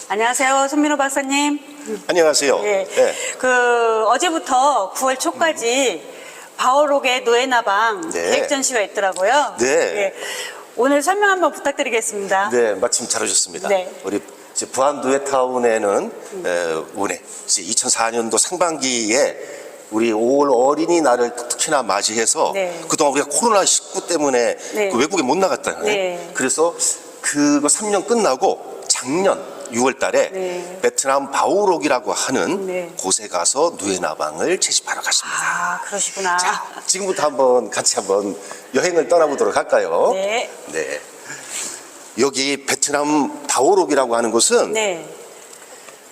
안녕하세요, 손민호 박사님. 안녕하세요. 예. 네. 어제부터 9월 초까지 바오록의 누에나방 네. 기획 전시가 있더라고요. 네. 예. 오늘 설명 한번 부탁드리겠습니다. 네, 마침 잘 오셨습니다. 네. 우리 이제 부안 누에타운에는 올해 2004년도 상반기에 우리 5월 어린이날을 특히나 맞이해서 네. 그동안 우리가 코로나19 때문에 네. 그 외국에 못 나갔잖아요. 네. 그래서 그거 3년 끝나고 작년 6월 달에 네. 베트남 바오록이라고 하는 네. 곳에 가서 누에나방을 채집하러 갔습니다. 아, 그러시구나. 자, 지금부터 같이 한번 여행을 떠나보도록 할까요? 네. 네. 여기 베트남 바오록이라고 하는 곳은 네.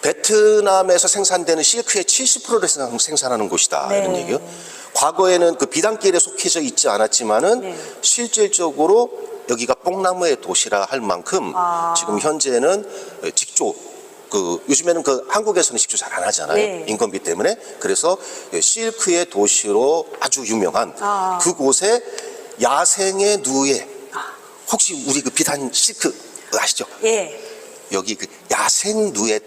베트남에서 생산되는 실크의 70%를 생산하는 곳이다. 네. 이런 얘기요. 과거에는 그 비단길에 속해져 있지 않았지만은 네. 실질적으로 여기가 뽕나무의 도시라 할 만큼 지금 현재는 직조 요즘에는 한국에서는 직조 잘 안 하잖아요. 네. 인건비 때문에. 그래서 실크의 도시로 아주 유명한 그곳에 야생의 누에, 혹시 우리 그 비단 실크 아시죠? 예. 여기 그 야생 누에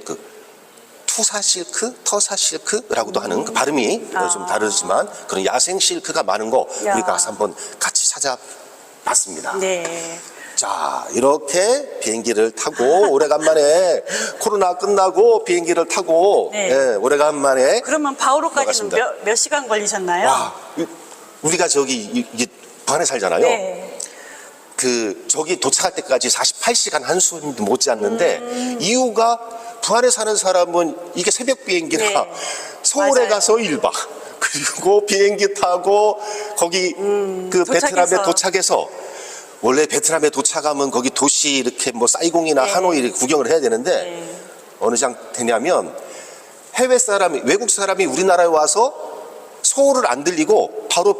투사 실크, 터사 실크라고도 하는 그 발음이 좀 다르지만 그런 야생 실크가 많은 거 우리가 가서 한번 같이 찾아봤습니다. 네. 자, 이렇게 비행기를 타고 오래간만에 코로나 끝나고 비행기를 타고 네. 예, 오래간만에 그러면 바오록까지는 들어갔습니다. 몇 시간 걸리셨나요? 와, 우리가 저기 이게 부안에 살잖아요. 네. 저기 도착할 때까지 48시간 한숨도 못 잤는데 이유가 부안에 사는 사람은 이게 새벽 비행기라 네. 서울에 맞아요. 가서 1박 그리고 비행기 타고 거기 베트남에 도착해서 원래 베트남에 도착하면 거기 도시 이렇게 뭐 사이공이나 네. 하노이 이렇게 구경을 해야 되는데 네. 어느 장 되냐면 외국 사람이 우리나라에 와서 서울을 안 들리고 바로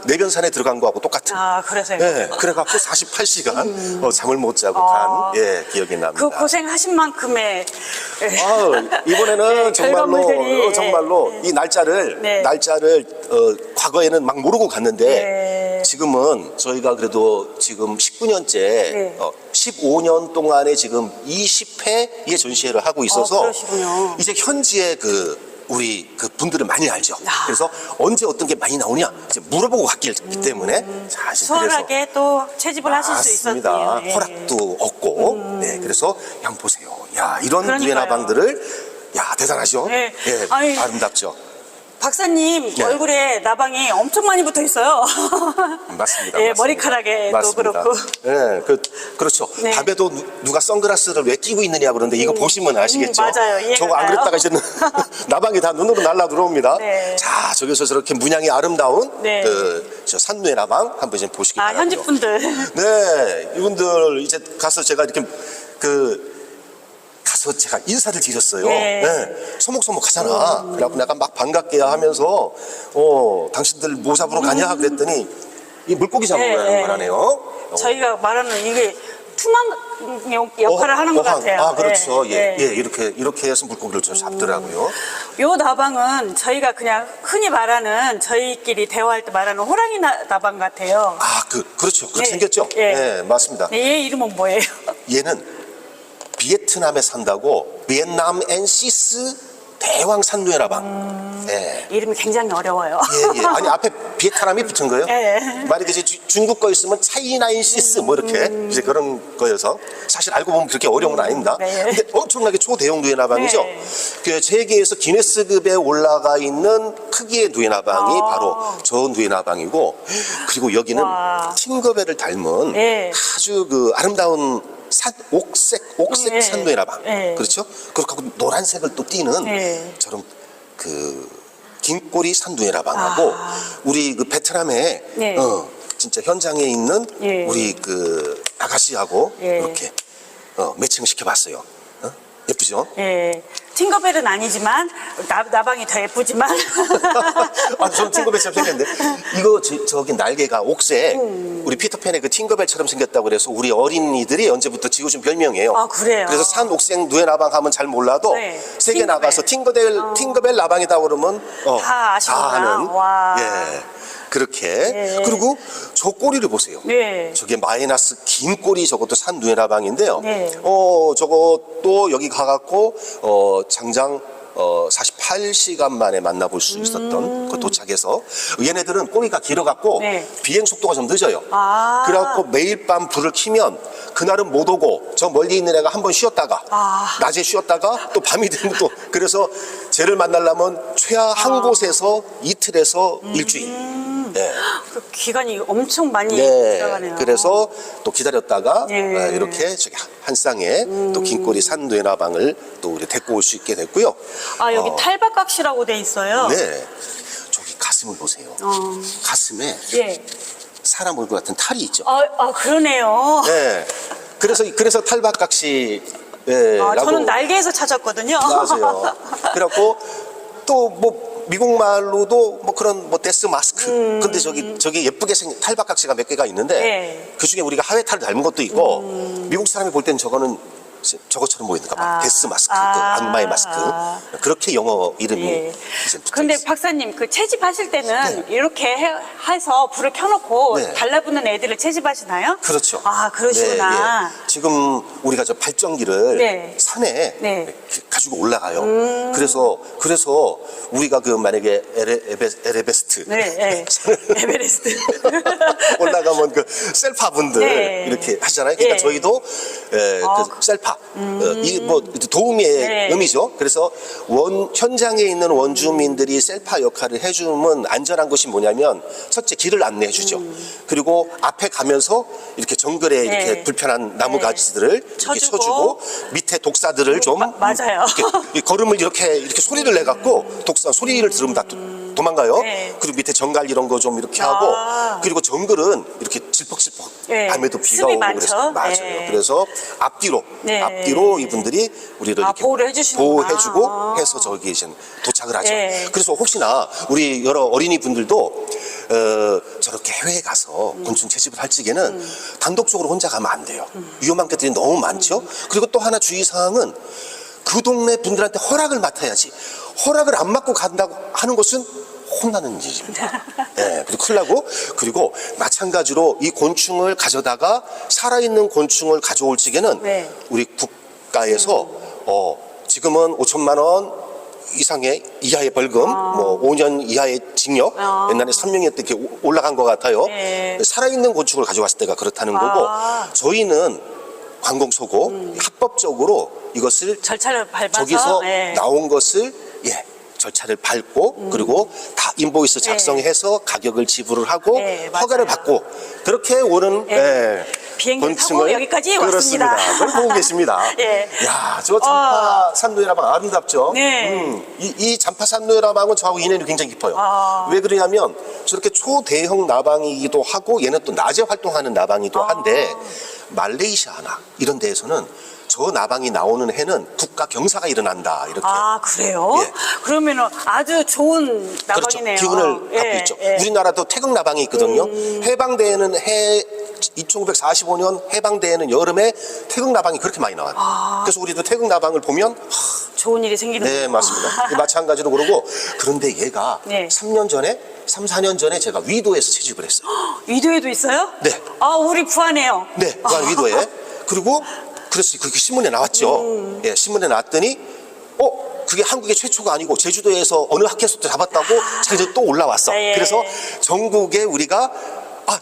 내변산에 들어간 거하고 똑같은. 아, 그래서요? 네, 그래가지고 48시간 잠을 못 자고 간 기억이 납니다. 그 고생하신 만큼의 이번에는 네, 정말로 정말로 이 날짜를 네. 과거에는 막 모르고 갔는데 네. 지금은 저희가 그래도 지금 19년째 네. 15년 동안에 지금 20회의 전시회를 하고 있어서 그러시군요. 이제 현지의 우리 분들을 많이 알죠. 그래서 언제 어떤 게 많이 나오냐 이제 물어보고 갔기 때문에 사실 수월하게 또 채집을 하실 수 맞습니다. 있었네요. 예. 허락도 얻고 네, 그래서 한번 보세요. 야, 이런 그러니까요. 누에나방들을 대단하죠. 네. 예, 아니, 아름답죠. 박사님 네. 얼굴에 나방이 엄청 많이 붙어 있어요. 맞습니다. 예, 맞습니다. 머리카락에도 맞습니다. 그렇고. 네, 그렇죠. 네. 밤에도 누가 선글라스를 왜 끼고 있느냐 그러는데 이거 보시면 아시겠죠. 맞아요. 이해가 저거 안 가요. 그랬다가 이제는 나방이 다 눈으로 날라 들어옵니다. 네. 자, 저기서 저렇게 문양이 아름다운 네. 저 산누에나방 한번 좀 보시기 바랍니다. 현지 분들. 네, 이분들 이제 가서 제가 이렇게 가서 제가 인사를 드렸어요. 네. 네, 소목소목하잖아. 그래갖고 내가 막 반갑게 하면서 당신들 뭐 잡으러 가냐 그랬더니 이 물고기 잡으러 네, 가는 거라네요. 저희가 말하는 이게 투망 역할을 하는 것 같아요. 아, 그렇죠. 예, 예, 이렇게 해서 물고기를 좀 잡더라고요. 요 나방은 저희가 그냥 흔히 말하는 저희끼리 대화할 때 말하는 호랑이 나방 같아요. 그렇죠. 그렇게 네. 생겼죠. 예. 네, 맞습니다. 네, 얘 이름은 뭐예요? 얘는 비에트남에 산다고 비엔남 엔시스 대왕 산누에나방. 예. 이름이 굉장히 어려워요. 예. 아니 앞에 비에트남이 붙은 거예요. 예. 만약에 이제 중국 거 있으면 차이나인시스 뭐 이렇게 이제 그런 거여서 사실 알고 보면 그렇게 어려운 건 아닙니다. 네. 근데 엄청나게 초대형 누에나방이죠. 네. 그 세계에서 기네스급에 올라가 있는 크기의 누에나방이 바로 저 누에나방이고 그리고 여기는 팅거벨을 닮은 네. 아주 아름다운 옥색 네. 산누에나방. 네. 그렇죠? 그렇게 하고 노란색을 또 띠는 네. 저런 긴꼬리 산누에나방하고 우리 베트남에 네. 진짜 현장에 있는 예. 우리 아가씨하고 예. 이렇게 매칭을 시켜봤어요. 예쁘죠? 예. 팅거벨은 아니지만 나방이 더 예쁘지만 저는 팅거벨처럼 생겼는데 이거 저기 날개가 옥색 우리 피터팬의 팅거벨처럼 생겼다고 그래서 우리 어린이들이 언제부터 지어준 별명이에요. 그래요? 그래서 산 옥색 누에나방 하면 잘 몰라도 네. 세계 팅거벨. 나가서 팅거벨 나방이다 그러면 다 아시는구나. 아는. 와. 예. 그렇게. 네. 그리고 저 꼬리를 보세요. 네. 저게 마이너스 긴 꼬리 저것도 산 누에라방인데요. 네. 저것도 여기 가갖고 장장 48시간 만에 만나볼 수 있었던 그 도착해서 얘네들은 꼬리가 길어갖고 네. 비행 속도가 좀 늦어요. 아. 그래갖고 매일 밤 불을 켜면 그날은 못 오고 저 멀리 있는 애가 한번 쉬었다가 낮에 쉬었다가 또 밤이 되면 또 그래서 쟤를 만나려면 최하 한 곳에서 이틀에서 일주일. 네. 그 기간이 엄청 많이 네. 들어가네요. 그래서 또 기다렸다가 네. 이렇게 저기 한 쌍의 또 긴꼬리 산 누에라방을 또 우리 데리고 올 수 있게 됐고요. 아, 여기 탈박각시라고 돼 있어요. 네. 저기 가슴을 보세요. 가슴에 예. 사람 얼굴 같은 탈이 있죠. 그러네요. 네. 그래서 탈박각시. 네, 저는 날개에서 찾았거든요. 맞아요. 그래갖고 또 뭐 미국 말로도 뭐 그런 뭐 데스 마스크. 근데 저기 예쁘게 생긴 탈박각시가 몇 개가 있는데 네. 그 중에 우리가 하회탈을 닮은 것도 있고 미국 사람이 볼 때는 저거는 저것처럼 보이는가 봐. 데스 마스크, 그 악마의 마스크. 그렇게 영어 이름이 예. 이제 붙어 근데 있어요. 박사님 그 채집하실 때는 네. 이렇게 해서 불을 켜놓고 네. 달라붙는 애들을 채집하시나요? 그렇죠. 아, 그러시구나. 네, 예. 지금 우리가 저 발전기를 네. 산에 네. 이렇게 가지고 올라가요. 그래서 우리가 그 만약에 에베레스트 네, 에베레스트. 올라가면 그 셀파분들 네. 이렇게 하시잖아요. 그러니까 네. 저희도 그 셀파 이 뭐 도우미의 네. 의미죠. 그래서 현장에 있는 원주민들이 셀파 역할을 해주면 안전한 것이 뭐냐면 첫째 길을 안내해 주죠. 그리고 앞에 가면서 이렇게 정글에 네. 이렇게 불편한 나무 네. 가지들을 이렇게 쳐주고. 쳐주고 밑에 독사들을 좀 맞아요. 이렇게 걸음을 이렇게 소리를 내 갖고 독사 소리를 들으면 다 도망가요. 네. 그리고 밑에 정갈 이런 거 좀 이렇게 하고 그리고 정글은 이렇게 질퍽질퍽 네. 밤에도 비가 습이 오고 많죠. 그래서 맞아요. 네. 그래서 앞뒤로 이분들이 우리를 이렇게 보호를 해주시는구나. 보호해주고 해서 저기 이제 도착을 하죠. 네. 그래서 혹시나 우리 여러 어린이 분들도 저렇게 해외에 가서 곤충 채집을 할 적에는 단독적으로 혼자 가면 안 돼요. 위험한 것들이 너무 많죠. 그리고 또 하나 주의사항은 그 동네 분들한테 허락을 맡아야지. 허락을 안 맡고 간다고 하는 것은 혼나는 일입니다. 네, 그리고 큰일 나고 그리고 마찬가지로 이 곤충을 가져다가 살아있는 곤충을 가져올 적에는 네. 우리 국가에서 지금은 5천만 원 이상의 이하의 벌금, 뭐 5년 이하의 징역, 옛날에 3년이었던 게 올라간 것 같아요. 네. 살아있는 곤충을 가져왔을 때가 그렇다는 거고 저희는 관공서고 합법적으로 이것을 절차를 밟아서 저기서 네. 나온 것을 절차를 밟고 그리고 다 인보이스 작성해서 가격을 지불을 하고 네, 허가를 맞아요. 받고 그렇게 오는 비행기를 타고 여기까지 그렇습니다. 왔습니다. 그걸 보고 계십니다. 예. 야, 저 잠파 산누에라방 아름답죠? 네. 이 잠파 산누에라방은 저하고 인연이 굉장히 깊어요. 왜 그러냐면 저렇게 초대형 나방이기도 하고 얘는 또 낮에 활동하는 나방이기도 한데 말레이시아나 이런 데에서는 저 나방이 나오는 해는 국가 경사가 일어난다 이렇게. 그래요? 예. 그러면은 아주 좋은 그렇죠. 나방이네요. 기운을 갖고 있죠. 우리나라도 태극 나방이 있거든요. 해방대에는 2545년 해방대에는 여름에 태극 나방이 그렇게 많이 나와요. 그래서 우리도 태극 나방을 보면 좋은 일이 생기는 네, 맞습니다. 마찬가지로 그러고 그런데 얘가 네. 3, 4년 전에 제가 위도에서 채집을 했어요. 위도에도 있어요? 네. 우리 부안해요. 네, 부안 위도에. 그리고 그래서 그게 신문에 나왔죠. 예, 신문에 나왔더니 그게 한국의 최초가 아니고 제주도에서 어느 학교에서 또 잡았다고 자기들 또 올라왔어. 예. 그래서 전국에 우리가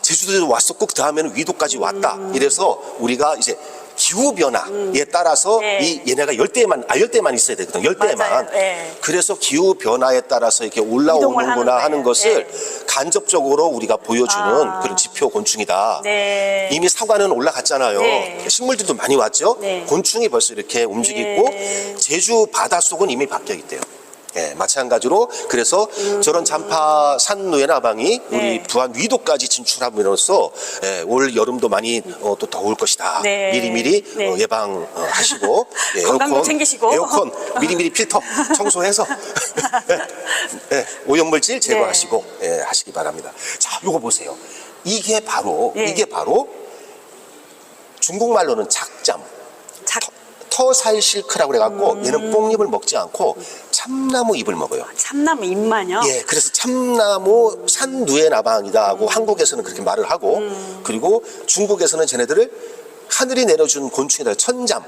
제주도에도 왔었고 그 다음에는 위도까지 왔다. 이래서 우리가 이제 기후 변화에 따라서 네. 얘네가 열대만 있어야 되거든. 열대만. 맞아요. 네. 그래서 기후 변화에 따라서 이렇게 올라오는구나 하는 것을 간접적으로 우리가 보여주는 그런 지표 곤충이다. 네. 이미 사과는 올라갔잖아요. 네. 식물들도 많이 왔죠. 네. 곤충이 벌써 이렇게 움직이고 네. 제주 바닷속은 이미 바뀌어 있대요. 예, 마찬가지로 그래서 저런 잠파 산누에라방이 우리 네. 부안 위도까지 진출함으로써 올 여름도 많이 또 더울 것이다. 네. 미리미리 네. 예방하시고 건강도 챙기시고. 에어컨 미리미리 필터 청소해서 오염물질 제거하시고 하시기 바랍니다. 자, 요거 보세요. 이게 바로 중국말로는 작잠. 터살 실크라고 그래갖고 얘는 뽕잎을 먹지 않고 참나무 잎을 먹어요. 참나무 잎만요? 예, 그래서 참나무 산누에나방이다 하고 한국에서는 그렇게 말을 하고 그리고 중국에서는 쟤네들을 하늘이 내려준 곤충이다 천잠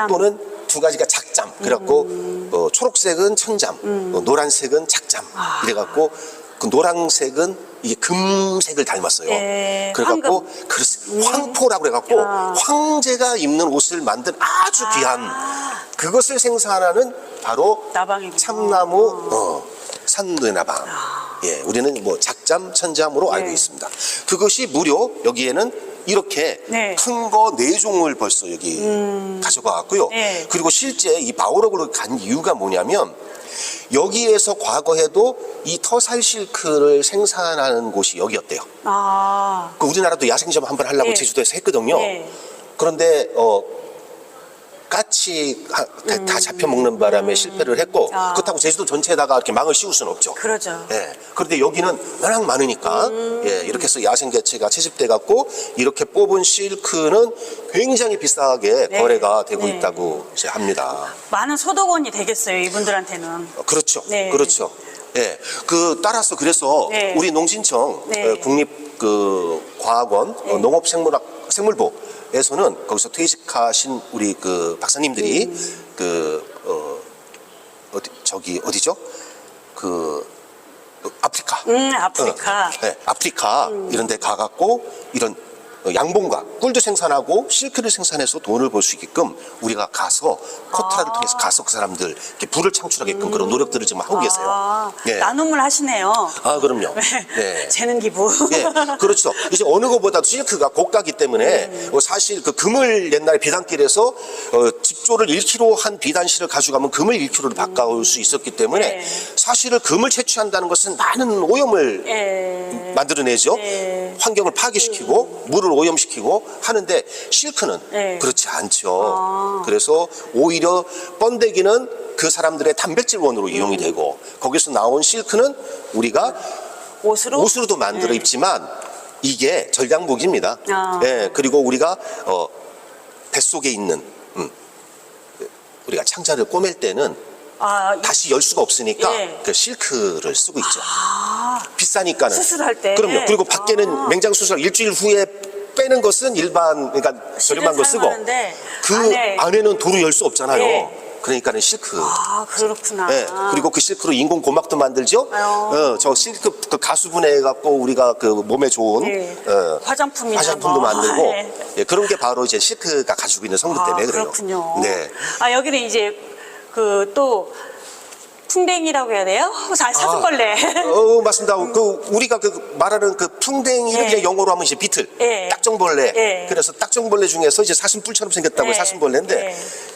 또는 두 가지가 작잠 그래갖고 초록색은 천잠 노란색은 작잠 이래갖고 그 노란색은 이게 금색을 닮았어요. 예, 그래갖고 황포라고 그래갖고 황제가 입는 옷을 만든 아주 귀한 그것을 생산하는 바로 나방이군요. 참나무 산누에나방. 예, 우리는 뭐 작잠, 천잠으로 알고 있습니다. 그것이 무려 여기에는 이렇게 네. 큰 거 4종을 벌써 여기 가져가 왔고요. 네. 그리고 실제 이 바오록으로 간 이유가 뭐냐면 여기에서 과거에도 이 터살 실크를 생산하는 곳이 여기였대요. 그 우리나라도 야생점 한번 하려고 네. 제주도에서 했거든요. 네. 그런데 까치 다 잡혀먹는 바람에 실패를 했고 그렇다고 제주도 전체에다가 이렇게 망을 씌울 수는 없죠. 그러죠. 예. 그런데 여기는 워낙 많으니까 예, 이렇게 해서 야생 개체가 채집돼 갖고 이렇게 뽑은 실크는 굉장히 비싸게 네. 거래가 되고 네. 있다고 이제 합니다. 많은 소득원이 되겠어요, 이분들한테는. 그렇죠. 네. 그렇죠. 예. 따라서 그래서 네. 우리 농진청 네. 국립 과학원 생물부에서는 거기서 퇴직하신 우리 박사님들이 어디죠? 아프리카. 아프리카. 네, 아프리카 이런 데 가갖고 이런 양봉과 꿀도 생산하고 실크를 생산해서 돈을 벌 수 있게끔 우리가 가서 코타를 통해서 가서 그 사람들 이렇게 부를 창출하게끔 그런 노력들을 지금 하고 계세요. 예. 나눔을 하시네요. 그럼요. 네. 재능 기부. 예, 그렇죠. 이제 어느 것보다도 실크가 고가기 때문에 사실 그 금을 옛날에 비단길에서 집조를 1kg 한 비단실을 가져가면 금을 1kg로 바꿔올 수 있었기 때문에 네. 사실은 금을 채취한다는 것은 많은 오염을 예. 만들어내죠. 네. 환경을 파괴시키고 물을 오염시키고 하는데 실크는 네. 그렇지 않죠. 그래서 오히려 번데기는 그 사람들의 단백질 원으로 이용이 되고 거기서 나온 실크는 우리가 옷으로도 만들어 입지만 이게 전략무기입니다. 예, 그리고 우리가 뱃속에 있는 우리가 창자를 꼬맬 때는 다시 열 수가 없으니까 예. 그 실크를 쓰고 있죠. 비싸니까는. 수술할 때. 그럼요. 그리고 밖에는 맹장 수술 일주일 후에 빼는 것은 그러니까 저렴한 거 쓰고 그 안에는 도로 열 수 없잖아요. 예. 그러니까는 실크. 그렇구나. 네, 그리고 그 실크로 인공 고막도 만들죠. 저 실크 가수분해 갖고 우리가 몸에 좋은 화장품도 만들고 예, 그런 게 바로 이제 실크가 가지고 있는 성분 때문에 그래요. 그렇군요. 네. 여기는 이제 또 풍뎅이라고 해야 돼요? 사슴벌레. 맞습니다. 우리가 말하는 풍뎅이를 그냥 영어로 하면 이제 비틀, 딱정벌레. 그래서 딱정벌레 중에서 이제 사슴뿔처럼 생겼다고 사슴벌레인데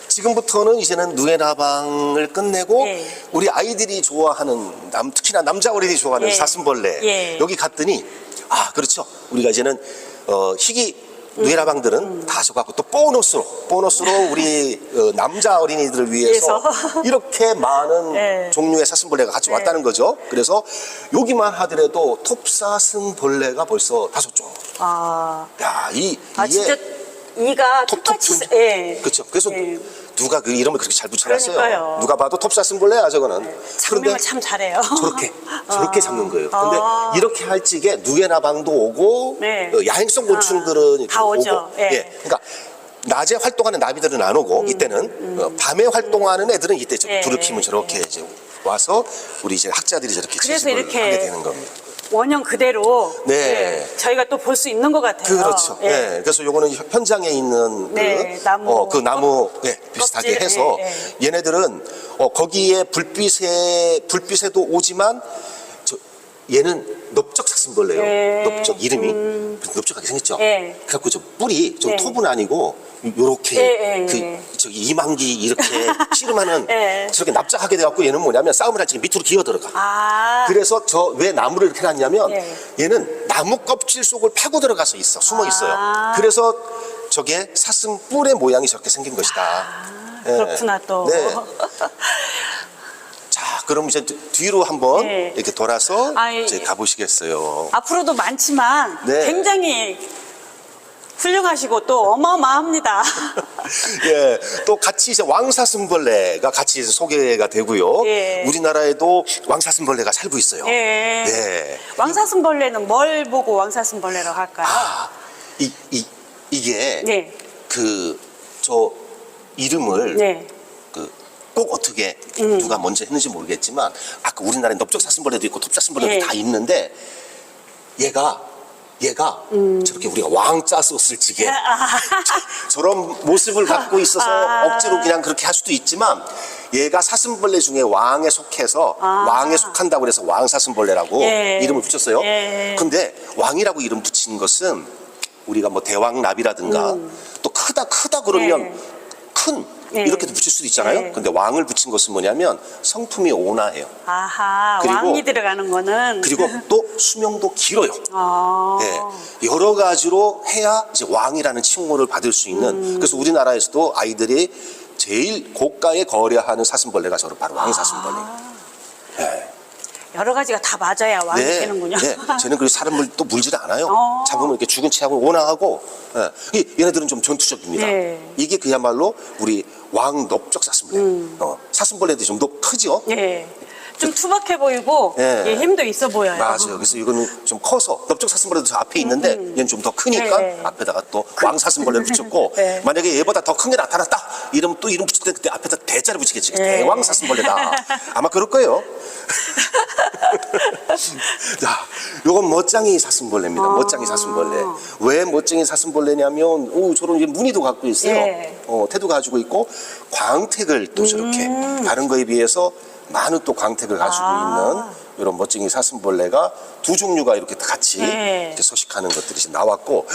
지금부터는 이제는 누에나방을 끝내고 우리 아이들이 좋아하는 특히나 남자 어린이 좋아하는 사슴벌레 여기 갔더니 그렇죠. 우리가 이제는 희귀 누에나방들은 다 줘갖고 또 보너스로 우리 남자 어린이들을 위해서 이렇게 많은 종류의 사슴벌레가 같이 왔다는 거죠. 그래서 여기만 하더라도 톱사슴벌레가 벌써 5종. 야, 진짜 이가 똑같이. 그렇죠. 그래서 누가 그 이름을 그렇게 잘 붙여놨어요. 그러니까요. 누가 봐도 톱사슴벌레야 저거는. 장명을 참 잘해요. 저렇게 잡는 거예요. 근데 이렇게 할 적에 누에나방도 오고 야행성 곤충들은 이렇게 다 오죠. 오고. 그러니까 낮에 활동하는 나비들은 안 오고 이때는 밤에 활동하는 애들은 이때 불을 켜면 저렇게 이제 와서 우리 이제 학자들이 저렇게 채집을 하게 되는 겁니다. 원형 그대로 저희가 또 볼 수 있는 것 같아요. 그렇죠. 그래서 요거는 현장에 있는 나무 비슷하게 껍질, 해서 얘네들은 거기에 불빛에도 오지만 얘는 넓적 사슴벌레예요. 넓적 이름이 넓적하게 생겼죠. 그래갖고 저 뿔이 좀 톱은 아니고 요렇게 이만기 이렇게 씨름하는 저렇게 납작하게 돼갖고 얘는 뭐냐면 싸움을 할 때 밑으로 기어 들어가. 그래서 왜 나무를 이렇게 놨냐면 얘는 나무 껍질 속을 파고 들어가서 숨어 있어요. 그래서 저게 사슴 뿔의 모양이 저렇게 생긴 것이다. 그렇구나 또. 자, 그럼 이제 뒤로 한번 이렇게 돌아서 이제 가보시겠어요. 앞으로도 많지만 굉장히 훌륭하시고 또 어마어마합니다. 예, 또 같이 이제 왕사슴벌레가 같이 이제 소개가 되고요. 예. 우리나라에도 왕사슴벌레가 살고 있어요. 예. 네. 왕사슴벌레는 뭘 보고 왕사슴벌레라고 할까요? 아, 이게 네. 저 이름을 네. 꼭 어떻게 누가 먼저 했는지 모르겠지만 아까 우리나라에 넓적사슴벌레도 있고 톱사슴벌레도 예. 다 있는데 얘가 저렇게 우리가 왕자 소스를 지게 저런 모습을 갖고 있어서 억지로 그냥 그렇게 할 수도 있지만 얘가 사슴벌레 중에 왕에 속해서 왕에 속한다고 해서 왕사슴벌레라고 예. 이름을 붙였어요. 예. 근데 왕이라고 이름 붙인 것은 우리가 뭐 대왕나비라든가 또 크다 그러면 예. 큰 예. 이렇게도 붙일 수도 있잖아요. 예. 근데 왕을 붙인 것은 뭐냐면 성품이 온화해요. 아하, 그리고- 왕이 들어가는 거는. 그리고 또 수명도 길어요. 아. 예, 여러 가지로 해야 이제 왕이라는 칭호를 받을 수 있는. 그래서 우리나라에서도 아이들이 제일 고가에 거래하는 사슴벌레가 저로 바로 왕사슴벌레예요. 예. 여러 가지가 다 맞아야 왕이 되는군요. 네, 쟤는 그리고 사람을 또 물질 않아요. 어. 잡으면 이렇게 죽은 체하고 온화하고. 예. 얘네들은 좀 전투적입니다. 네. 이게 그야말로 우리 왕 넓적 사슴벌레. 사슴벌레들이 좀 더 크죠. 예. 좀 투박해 보이고 예. 예, 힘도 있어 보여요. 맞아요. 그래서 이거는 좀 커서 넓적 사슴벌레도 저 앞에 있는데 얘는 좀 더 크니까 네. 앞에다가 또 왕사슴벌레를 붙였고 네. 만약에 얘보다 더 큰 게 나타났다 이러면 또 이름 붙일 때 그때 앞에다 대자를 붙이겠지. 네. 대왕사슴벌레다. 아마 그럴 거예요. 자, 요건 멋쟁이 사슴벌레입니다. 멋쟁이 사슴벌레. 왜 멋쟁이 사슴벌레냐면 저런 이제 무늬도 갖고 있어요. 예. 태도 가지고 있고 광택을 또 저렇게 다른 거에 비해서 많은 또 광택을 가지고 있는 이런 멋쟁이 사슴벌레가 두 종류가 이렇게 다 같이 네. 이렇게 서식하는 것들이 이제 나왔고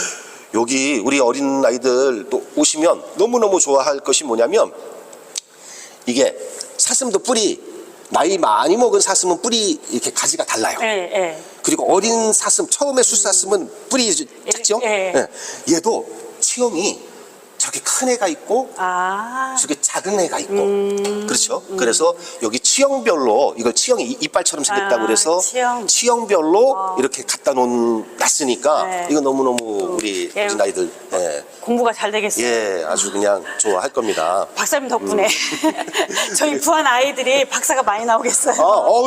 여기 우리 어린 아이들 또 오시면 너무너무 좋아할 것이 뭐냐면 이게 사슴도 뿌리 나이 많이 먹은 사슴은 뿌리 이렇게 가지가 달라요. 예, 예. 그리고 어린 사슴 처음에 숫사슴은 뿌리 작죠? 예. 예. 얘도 체형이 저렇게 큰 애가 있고 아. 저게 작은 애가 있고 그렇죠. 그래서 여기 치형별로 이걸 치형이 이빨처럼 생겼다고 그래서 치형별로 이렇게 갖다 놨으니까 네. 이거 너무너무 우리 예. 어린 아이들 공부가 잘 되겠어요. 예 아주 그냥 좋아할 겁니다. 박사님 덕분에 저희 부한 아이들이 박사가 많이 나오겠어요.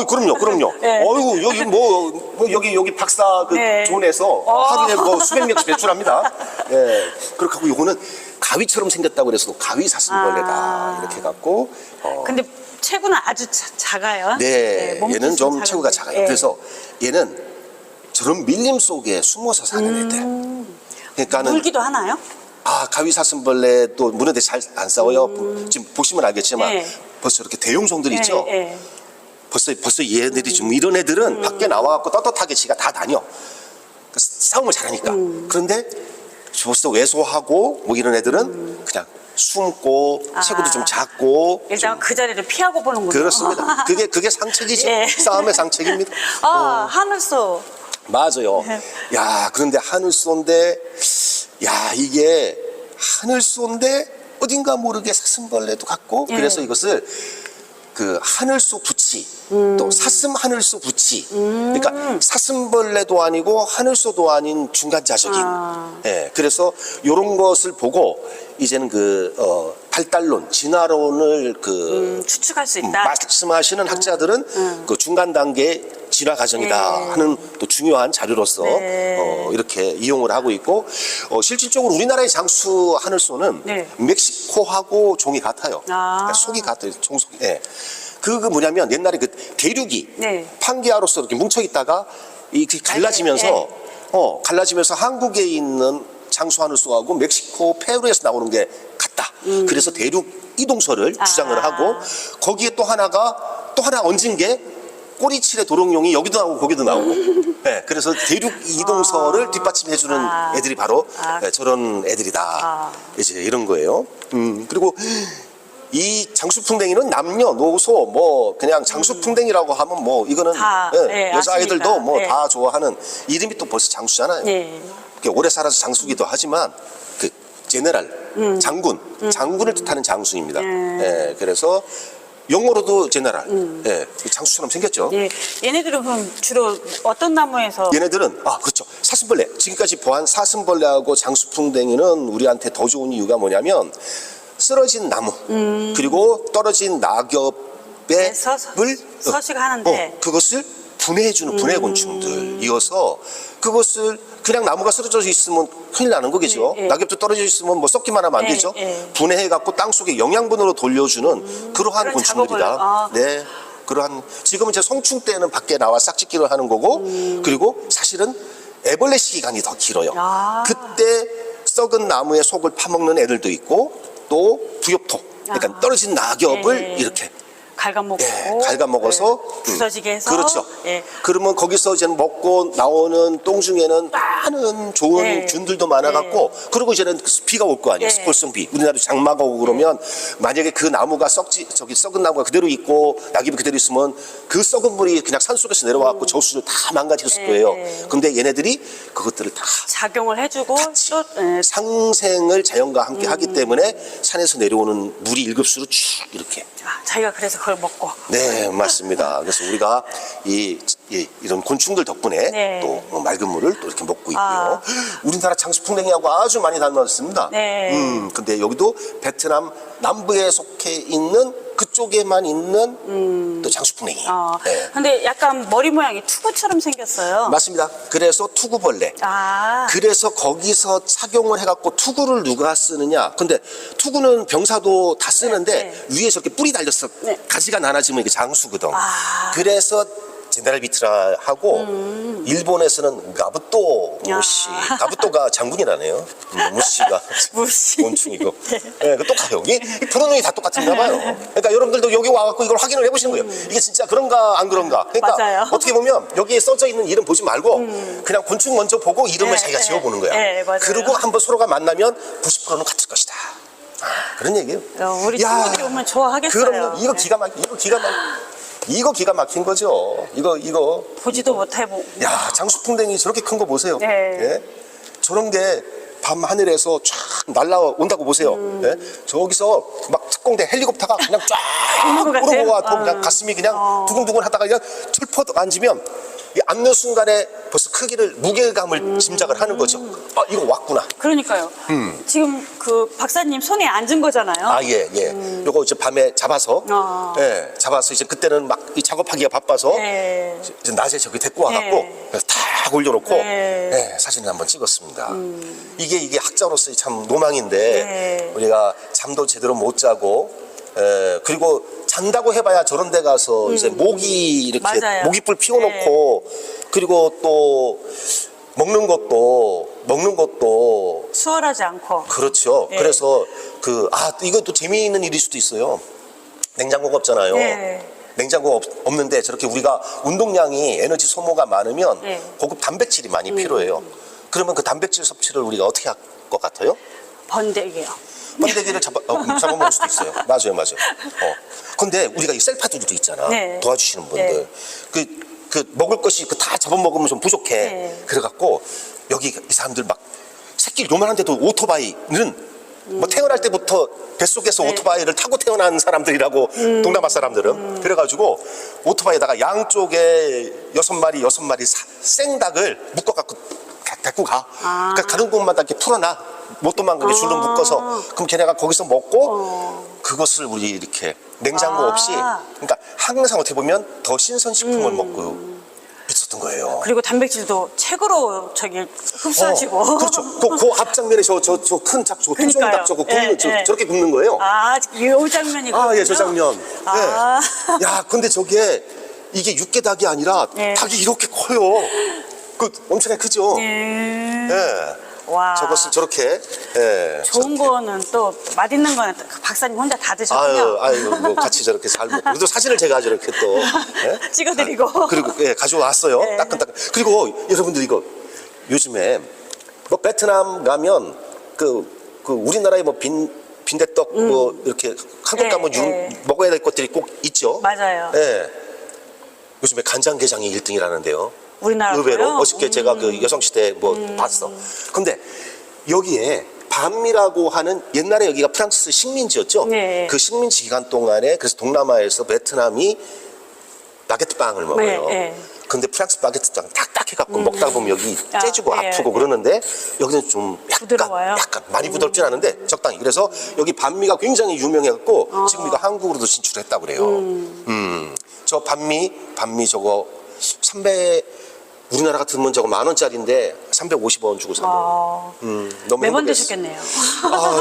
그럼요. 네. 어이구 여기 뭐 여기 박사 그 네. 존에서 하루에 뭐 수백 명씩 배출합니다. 예 그렇게 하고 요거는 가위처럼 생겼다고 그래서 가위 사슴벌레다 이렇게 해갖고 근데 체구는 아주 작아요. 네, 몸집은 얘는 좀 작은데. 체구가 작아요. 예. 그래서 얘는 저런 밀림 속에 숨어서 사는 애들. 그러니까는 물기도 하나요? 가위 사슴벌레도 무는데 잘 안 싸워요. 지금 보시면 알겠지만 예. 벌써 이렇게 대용종들 있죠. 예. 벌써 얘네들이 좀 이런 애들은 밖에 나와갖고 떳떳하게 지가 다 다녀. 싸움을 잘하니까. 그런데 벌써 왜소하고 뭐 이런 애들은 그냥 숨고 체구도 좀 작고 일단 그 자리를 피하고 보는군요. 그렇습니다. 그게 상책이지. 예. 싸움의 상책입니다. 하늘소. 맞아요. 야, 그런데 하늘소인데, 야, 이게 하늘소인데 어딘가 모르게 사슴벌레도 같고, 그래서 이것을 그 하늘소 부치, 또 사슴 하늘소 부치. 그러니까 사슴벌레도 아니고 하늘소도 아닌 중간자적인. 예, 그래서 요런 것을 보고 이제는 발달론, 진화론을 추측할 수 있다. 말씀하시는 학자들은 그 중간 단계 진화 과정이다 하는 또 중요한 자료로서 이렇게 이용을 하고 있고 실질적으로 우리나라의 장수 하늘소는 멕시코하고 종이 같아요. 그러니까 속이 같아요. 종속. 예. 그 뭐냐면 옛날에 그 대륙이 판게아로서 이렇게 뭉쳐 있다가 이렇게 갈라지면서 갈라지면서 한국에 있는 장수 하늘소하고 멕시코 페루에서 나오는 게 같다. 그래서 대륙 이동설을 주장을 하고 거기에 또 하나 얹은 게 꼬리칠의 도롱뇽이 여기도 나오고 거기도 나오고. 네, 그래서 대륙 이동설을 뒷받침해주는 애들이 바로 저런 애들이다. 이제 이런 거예요. 그리고 이 장수풍뎅이는 남녀노소 뭐 그냥 장수풍뎅이라고 하면 뭐 이거는 여자아이들도 뭐 다 좋아하는 이름이 또 벌써 장수잖아요. 오래 살아서 장수기도 하지만 제네랄 장군을 뜻하는 장수입니다. 그래서 영어로도 제네랄. 예, 장수처럼 생겼죠. 예. 얘네들은 그럼 주로 어떤 나무에서? 얘네들은 그렇죠. 사슴벌레. 지금까지 보한 사슴벌레하고 장수풍뎅이는 우리한테 더 좋은 이유가 뭐냐면 쓰러진 나무 그리고 떨어진 낙엽에 네, 물 서식하는데 그것을 분해해주는 분해곤충들 이어서 그것을 그냥 나무가 쓰러져 있으면 큰일 나는 거겠죠. 예, 예. 낙엽도 떨어져 있으면 뭐 썩기만 하면 안 예, 되죠. 예. 분해해갖고 땅속에 영양분으로 돌려주는 그러한 그런 곤충들이다. 네. 그러한 지금은 제 송충 때는 밖에 나와 싹짓기를 하는 거고 그리고 사실은 애벌레 시간이 더 길어요. 아. 그때 썩은 나무의 속을 파먹는 애들도 있고 또 부엽토 그러니까 떨어진 낙엽을 예. 이렇게 갉아먹고 갉아먹어서 부서지게 해서 그렇죠. 예. 그러면 거기서 이제 먹고 나오는 똥 중에는 많은 좋은 예. 균들도 많아갖고 그리고 이제는 비가 올 거 아니에요. 예. 스콜성 비. 우리나라도 장마가 오고 그러면 만약에 그 나무가 썩은 나무가 그대로 있고 낙엽이 그대로 있으면 그 썩은 물이 그냥 산속에서 내려와갖고 저수를 다 망가뜨렸을 거예요. 근데 얘네들이 그것들을 다 작용을 해주고 또 상생을 자연과 함께 하기 때문에 산에서 내려오는 물이 일급수로 쭉 이렇게. 자기가 그래서 그걸 먹고. 네, 맞습니다. 그래서 우리가 이런 곤충들 덕분에 네. 또 맑은 물을 또 이렇게 먹고 있고요. 우리나라 장수풍뎅이하고 아주 많이 닮았습니다. 네. 근데 여기도 베트남 남부에 속해 있는 그쪽에만 있는 또 장수풍뎅이. 네. 근데 약간 머리 모양이 투구처럼 생겼어요. 맞습니다. 그래서 투구벌레. 그래서 거기서 착용을 해갖고 투구를 누가 쓰느냐. 근데 투구는 병사도 다 쓰는데 위에 저렇게 뿔이 달렸어. 가지가 나눠지면 이게 장수거든. 그래서 제네랄 비트라하고 일본에서는 가부토 무시. 가부토가 장군이라네요. 무시가 무시. 곤충이고. 네, 그 똑같아요. 이 프로노이 다 똑같은가 봐요. 그러니까 여러분들도 여기 와갖고 이걸 확인을 해보시는 거예요. 이게 진짜 그런가 안 그런가. 그러니까 맞아요. 어떻게 보면 여기에 써져 있는 이름 보지 말고 그냥 곤충 먼저 보고 이름을 자기가 지어보는 거야. 네, 맞아요. 그리고 한번 서로가 만나면 90%는 같을 것이다. 그런 얘기예요. 우리 친구들이 오면 좋아하겠어요. 그럼 이거 기가 막힌 거죠. 이거. 보지도 못해보고. 야, 장수풍뎅이 저렇게 큰 거 보세요. 네. 예? 저런 게 밤 하늘에서 쫙 날라온다고 보세요. 예? 저기서 막 특공대 헬리콥터가 그냥 쫙 오르고 와도 그냥 가슴이 그냥 두근두근 하다가 그냥 철퍼 앉으면 이 앉는 순간에 벌써 크기를 무게감을 짐작을 하는 거죠. 이거 왔구나. 그러니까요. 지금 그 박사님 손에 앉은 거잖아요. 예. 요거 이제 밤에 잡아서, 잡아서 이제 그때는 막 이 작업하기가 바빠서 이제 낮에 저기 데리고 와갖고 탁 올려놓고 사진을 한번 찍었습니다. 이게 학자로서의 참 로망인데 우리가 잠도 제대로 못 자고 그리고 잔다고 해봐야 저런 데 가서 이제 모기 이렇게 맞아요. 모기불 피워놓고 그리고 또 먹는 것도 수월하지 않고. 그렇죠. 그래서 이것도 재미있는 일일 수도 있어요. 냉장고가 없잖아요. 냉장고가 없는데 저렇게 우리가 운동량이 에너지 소모가 많으면 고급 단백질이 많이 필요해요. 그러면 그 단백질 섭취를 우리가 어떻게 할 것 같아요? 번데기요. 번데기를 잡아먹을 수도 있어요. 맞아요. 근데 우리가 이 셀파들도 있잖아. 도와주시는 분들. 그 먹을 것이 다 잡아먹으면 좀 부족해. 그래갖고 여기 이 사람들 막 새끼 요만한데도 오토바이는 뭐 태어날 때부터 뱃속에서 오토바이를 타고 태어난 사람들이라고 동남아 사람들은 그래가지고 오토바이에다가 양쪽에 6마리 생닭을 묶어갖고 데리고 가. 그러니까 가는 곳마다 이렇게 풀어놔. 못 도망가게 줄로 묶어서 그럼 걔네가 거기서 먹고 그것을 우리 이렇게 냉장고 없이 그러니까 항상 어떻게 보면 더 신선 식품을 먹고 있었던 거예요. 그리고 단백질도 책으로 흡수하시고. 그렇죠. 그 앞장면에 저 큰 닭, 저 토종닭 저거 굽는 저렇게 굽는 거예요. 이 장면이거든요. 저 장면. 야, 근데 이게 육개닭이 아니라 닭이 이렇게 커요. 엄청나게 크죠. 와. 저것을 저렇게 좋은 거는 또 맛있는 거는 또 박사님 혼자 다 드셨군요. 뭐 같이 저렇게 잘 먹고 그래도 사진을 제가 저렇게 또 찍어드리고 그리고 가져왔어요. 따끈따끈. 그리고 여러분들 이거 요즘에 뭐 베트남 가면 그 우리나라의 뭐 빈대떡 뭐 이렇게 한국 가면 먹어야 될 것들이 꼭 있죠. 맞아요. 요즘에 간장게장이 1등이라는데요. 우리나라로요? 의외로 어저께 제가 그 여성시대 봤어. 근데 여기에 밤이라고 하는 옛날에 여기가 프랑스 식민지였죠. 네. 그 식민지 기간 동안에 그래서 동남아에서 베트남이 바게트 빵을 먹어요. 네. 근데 프랑스 바게트 빵 딱딱해갖고 먹다 보면 여기 째지고 네. 아프고 그러는데 여기는 좀 부드러워요? 약간 많이 부드럽진 않은데 적당히. 그래서 여기 반미가 굉장히 유명해갖고 지금 이거 한국으로도 진출했다고 그래요. 저 반미 저거 300 우리나라 같으면 저거 10,000원짜리인데 350원 주고 사요. 너무 매번 행복했어. 드셨겠네요.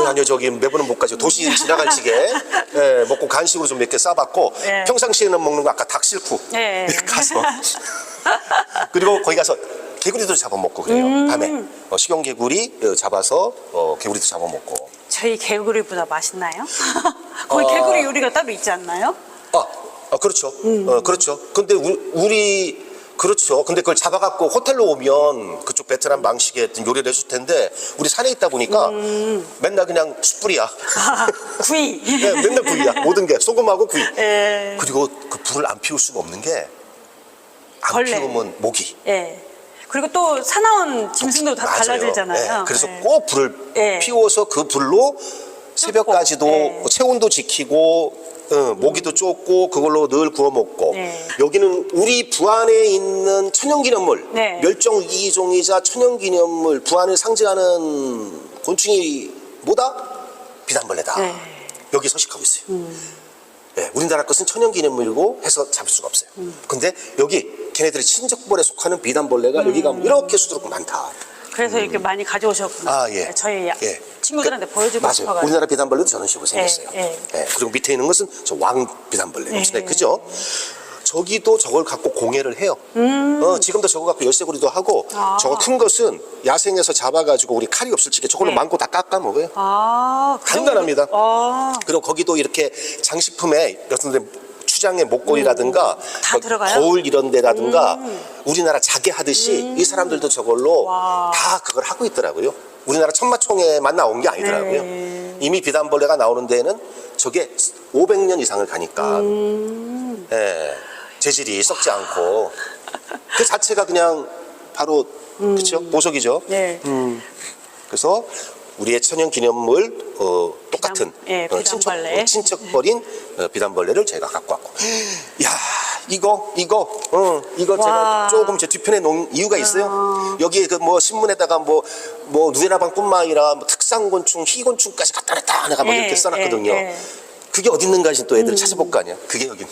아니요, 저기 매번은 못 가죠. 도시 지나갈 지게 예, 먹고 간식으로 좀 몇 개 싸봤고 네. 평상시에는 먹는 거 아까 닭 싫고 네. 가서 그리고 거기 가서 개구리도 잡아먹고 그래요. 밤에 식용개구리 잡아서 개구리도 잡아먹고. 저희 개구리보다 맛있나요? 거기 개구리 요리가 따로 있지 않나요? 그렇죠. 그렇죠. 근데 우리 그렇죠. 근데 그걸 잡아갖고 호텔로 오면 그쪽 베트남 방식의 어떤 요리를 해줄 텐데 우리 산에 있다 보니까 맨날 그냥 숯불이야. 구이. 네, 맨날 구이야. 모든 게 소금하고 구이. 예. 그리고 그 불을 안 피울 수가 없는 게 안 벌레. 피우면 모기. 예. 그리고 또 사나운 짐승도 다 맞아요. 달라지잖아요. 네, 그래서 예. 꼭 불을 예. 피워서 그 불로 새벽까지도 예. 체온도 지키고 모기도 쫓고 그걸로 늘 구워 먹고. 네. 여기는 우리 부안에 있는 천연기념물, 네. 멸종위기종이자 천연기념물 부안을 상징하는 곤충이 뭐다? 비단벌레다. 네. 여기 서식하고 있어요. 네, 우리나라 것은 천연기념물이고 해서 잡을 수가 없어요. 근데 여기 걔네들이 친적벌에 속하는 비단벌레가 여기 가면 이렇게 수두룩 많다. 그래서 이렇게 많이 가져오셨구나. 예. 저희 예. 친구들한테 보여주고 맞아요. 싶어가지고. 우리나라 비단벌레도 저런 식으로 생겼어요. 예. 예, 그리고 밑에 있는 것은 저 왕 비단벌레. 예. 엄청나게 크죠? 저기도 저걸 갖고 공예를 해요. 지금도 저거 갖고 열쇠고리도 하고 저거 큰 것은 야생에서 잡아가지고 우리 칼이 없을 적에 저걸로 네. 많고 다 깎아 먹어요. 그 간단합니다. 정도- 그리고 거기도 이렇게 장식품에 여튼 추장의 목걸이라든가 다 뭐 들어가요? 거울 이런 데라든가 우리나라 자개 하듯이 이 사람들도 저걸로 와. 다 그걸 하고 있더라고요. 우리나라 천마총에만 나온 게 아니더라고요. 네. 이미 비단벌레가 나오는 데에는 저게 500년 이상을 가니까 예, 재질이 썩지 않고 그 자체가 그냥 바로 그렇죠? 보석이죠. 네. 그래서 우리의 천연기념물 똑같은 예, 비단벌레. 친척벌인 비단벌레를 제가 갖고 왔고, 야 이거 제가 조금 제 뒤편에 놓은 이유가 있어요. 여기에 그 뭐 신문에다가 뭐 누에나방뿐만 아니라 뭐 특산곤충, 희곤충까지 갖다 놨다 내가 막 예, 이렇게 써놨거든요. 예. 그게 어디 있는가 또 애들 찾아볼 거 아니야. 그게 여기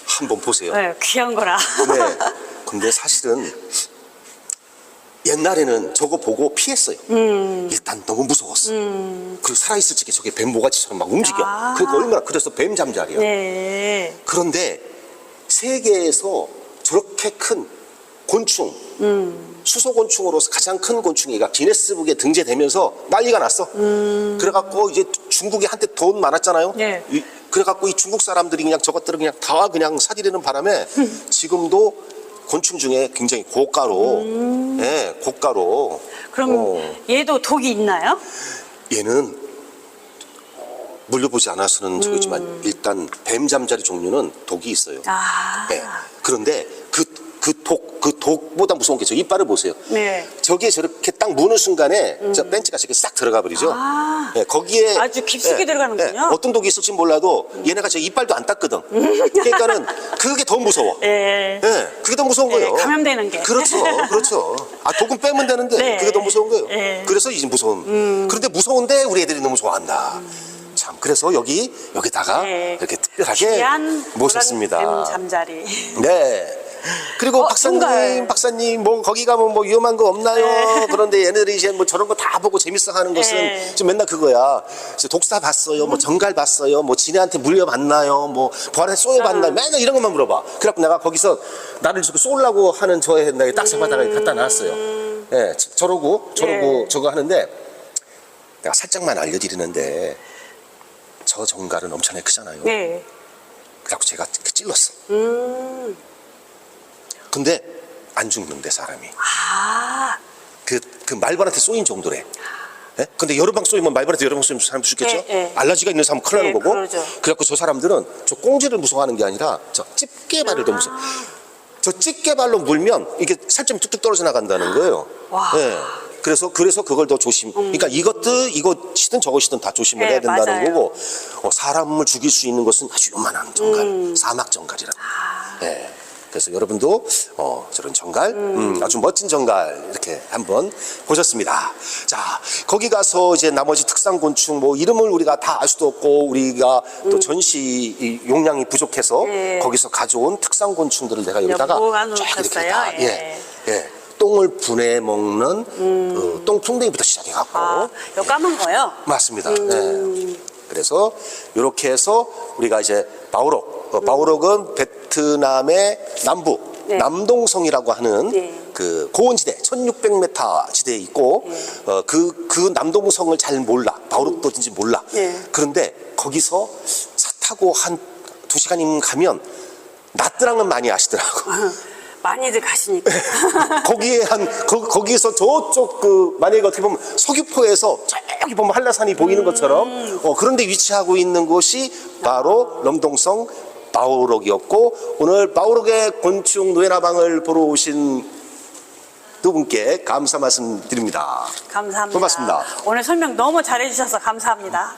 한번 보세요. 네, 귀한 거라. 네. 근데 사실은 옛날에는 저거 보고 피했어요. 일단 너무 무서웠어. 그리고 살아있을 적에 저게 뱀 모가지처럼 막 움직여. 그러니까 얼마나 그래서 뱀 잠자리야. 네. 그런데 세계에서 저렇게 큰 곤충, 수소곤충으로서 가장 큰 곤충이가 기네스북에 등재되면서 난리가 났어. 그래갖고 이제 중국이 한때 돈 많았잖아요. 네. 그래갖고 이 중국 사람들이 그냥 저것들을 그냥 다 그냥 사들이는 바람에 지금도 곤충 중에 굉장히 고가로, 예, 고가로. 그럼 얘도 독이 있나요? 얘는 물려보지 않아서는 저기지만 일단 뱀 잠자리 종류는 독이 있어요. 예. 그런데 그 독보다 무서운 게 저 이빨을 보세요. 네. 저기에 저렇게 딱 무는 순간에 저 벤치가 저렇게 싹 들어가 버리죠. 예, 거기에 아주 깊숙이 들어가는군요. 어떤 독이 있을지 몰라도 얘네가 저 이빨도 안 닦거든. 그러니까는 그게 더 무서워. 예. 예, 그게 더 무서운 거예요. 감염되는 게. 그렇죠, 그렇죠. 독은 빼면 되는데 네. 그게 더 무서운 거예요. 네. 그래서 이제 무서운. 그런데 무서운데 우리 애들이 너무 좋아한다. 참, 그래서 여기다가 네. 이렇게 특별하게 귀한 모셨습니다. 뱀 잠자리. 네. 그리고 정말. 박사님, 뭐, 거기 가면 뭐 위험한 거 없나요? 네. 그런데 얘네들이 이제 뭐 저런 거 다 보고 재밌어 하는 것은 네. 지금 맨날 그거야. 이제 독사 봤어요? 뭐 정갈 봤어요? 뭐 지네한테 물려봤나요? 뭐 부활에 쏘여봤나요? 맨날 이런 것만 물어봐. 그래갖고 내가 거기서 나를 저렇게 쏘려고 하는 저의 내가 딱 잡아다가 갖다 놨어요. 예, 저러고 네. 저거 하는데 내가 살짝만 알려드리는데 저 정갈은 엄청나게 크잖아요. 네. 그래갖고 제가 찔렀어. 근데 안 죽는데 사람이. 그 말벌한테 쏘인 정도래. 예? 근데 여러 방 쏘이면 말벌한테 여러 방 쏘이면 사람 죽겠죠? 예, 예. 알러지가 있는 사람은 큰일 나는 예, 거고. 그러죠. 그래갖고 저 사람들은 저 꽁지를 무서워하는 게 아니라 저 집게발을 더 무서워. 저 집게발로 물면 이게 살점이 뚝뚝 떨어져 나간다는 거예요. 와. 예. 그래서 그걸 더 조심. 그러니까 이것이든 저것이든 다 조심을 네, 해야 된다는 맞아요. 거고, 사람을 죽일 수 있는 것은 아주 요만한 정갈, 사막 정갈이라. 네. 그래서 여러분도 저런 정갈, 아주 멋진 정갈 이렇게 한번 보셨습니다. 자, 거기 가서 이제 나머지 특산곤충 뭐 이름을 우리가 다 알 수도 없고, 우리가 또 전시 용량이 부족해서 예. 거기서 가져온 특산곤충들을 내가 여기다가 쫙 이렇게 다, 예. 똥을 분해 먹는 그 똥풍뎅이부터 시작해갖고. 요 까만 거요? 맞습니다. 네. 그래서 이렇게 해서 우리가 이제 바오록은 베트남의 남부 네. 남동성이라고 하는 네. 그 고원지대 1600m 지대에 있고 그 남동성을 잘 몰라. 바오록도 어딘지 몰라. 네. 그런데 거기서 차 타고 한 2시간이면 가면 나트랑은 많이 아시더라고. 많이들 가시니까. 거기에서 저쪽 만약에 어떻게 보면 서귀포에서 저기 보면 한라산이 보이는 것처럼 그런데 위치하고 있는 곳이 바로 lâm 동성 바오록이었고, 오늘 바오록의 곤충 노예나방을 보러 오신 두 분께 감사 말씀 드립니다. 감사합니다. 고맙습니다. 오늘 설명 너무 잘해주셔서 감사합니다.